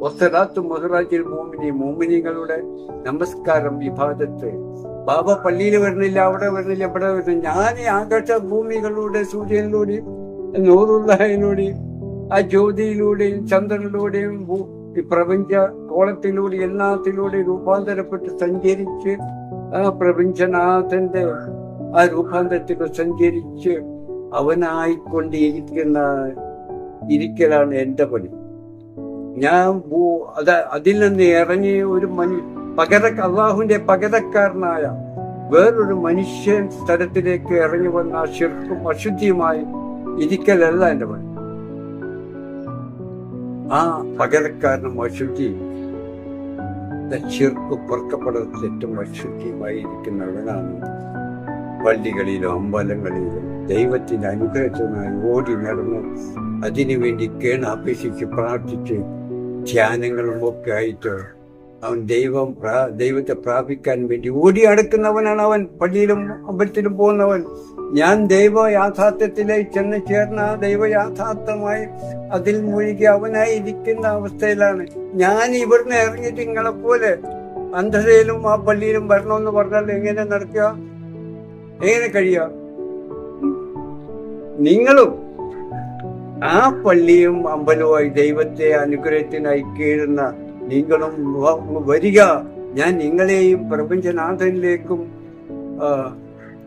വസ്സലാത്തു മുഹറാജിൽ മോമിനി, മോമിനികളുടെ നമസ്കാരം, ഇബാദത്ത്. ബാബ പള്ളിയിൽ വരുന്നില്ല, അവിടെ വരുന്നില്ല, ഇവിടെ വരുന്നില്ല. ഞാൻ ഈ ആകാശ ഭൂമികളിലൂടെ, സൂര്യനിലൂടെയും നൂറുള്ളയിലൂടെയും ആ ജ്യോതിയിലൂടെയും ചന്ദ്രനിലൂടെയും ഈ പ്രപഞ്ച കോളത്തിലൂടെ എല്ലാത്തിലൂടെ രൂപാന്തരപ്പെട്ട് സഞ്ചരിച്ച് ആ പ്രപഞ്ചനാഥന്റെ ആ രൂപാന്തരത്തിൽ സഞ്ചരിച്ച് ഇരിക്കലാണ് എന്റെ പണി. ഞാൻ അതിൽ നിന്ന് ഇറങ്ങി ഒരു അള്ളാഹുവിന്റെ പകരക്കാരനായ വേറൊരു മനുഷ്യൻ സ്ഥലത്തിലേക്ക് ഇറങ്ങി വന്ന ശിർക്കും അശുദ്ധിയുമായി ഇരിക്കലല്ല എന്റെ പണി. ആ പകരക്കാരനും അശുദ്ധി ശിർക്ക് പൊറുക്കപ്പെടുന്ന ഏറ്റവും അശുദ്ധിയുമായി ഇരിക്കുന്നവനാണ് പള്ളികളിലും അമ്പലങ്ങളിലും ദൈവത്തിന്റെ അനുഗ്രഹത്തിനായി ഓടി നടന്ന് അതിനുവേണ്ടി കേണപേക്ഷിച്ച് പ്രാർത്ഥിച്ച് ധ്യാനങ്ങളും ഒക്കെ ആയിട്ട് അവൻ ദൈവത്തെ പ്രാപിക്കാൻ വേണ്ടി ഓടി അടുക്കുന്നവനാണ് അവൻ. പള്ളിയിലും അമ്പലത്തിലും പോകുന്നവൻ. ഞാൻ ദൈവ യാഥാർത്ഥ്യത്തിലേക്ക് ചെന്ന് ചേർന്ന ദൈവ യാഥാർത്ഥ്യമായി അതിൽ മുഴുകി അവനായി ഇരിക്കുന്ന അവസ്ഥയിലാണ് ഞാൻ. ഇവിടുന്ന് ഇറങ്ങിയിട്ട് നിങ്ങളെ പോലെ അന്ധതയിലും ആ പള്ളിയിലും വരണമെന്ന് പറഞ്ഞാൽ എങ്ങനെ നടക്കുക, എങ്ങനെ കഴിയുക? നിങ്ങളും ആ പള്ളിയും അമ്പലവുമായി ദൈവത്തെ അനുഗ്രഹത്തിനായി കീഴുന്ന നിങ്ങളും വരിക. ഞാൻ നിങ്ങളെയും പ്രപഞ്ചനാഥനിലേക്കും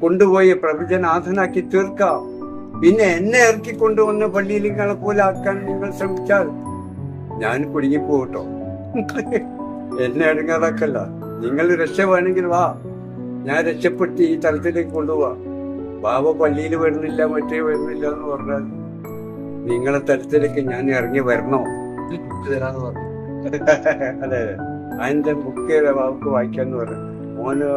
കൊണ്ടുപോയി പ്രപഞ്ചനാഥനാക്കി തീർക്കാം. പിന്നെ എന്നെ ഇറക്കിക്കൊണ്ടുവന്ന് പള്ളിയിൽ നിങ്ങളെ പോലെ ആക്കാൻ നിങ്ങൾ ശ്രമിച്ചാൽ ഞാൻ കുടുങ്ങിപ്പോട്ടോ. എന്നെ അടുങ്ങാതാക്കല്ല. നിങ്ങൾ രക്ഷ വേണമെങ്കിൽ വാ, ഞാൻ രക്ഷപ്പെടുത്തി ഈ തലത്തിലേക്ക് കൊണ്ടുപോവാ. ബാബ പള്ളിയിൽ വരുന്നില്ല, മറ്റേ വരുന്നില്ല എന്ന് പറഞ്ഞാൽ നിങ്ങളെ തലത്തിലേക്ക് ഞാൻ ഇറങ്ങി വരണോ? അതെ, അതിന്റെ ബുക്ക് ബാബുക്ക് വായിക്കാന്ന് പറഞ്ഞു. മോന്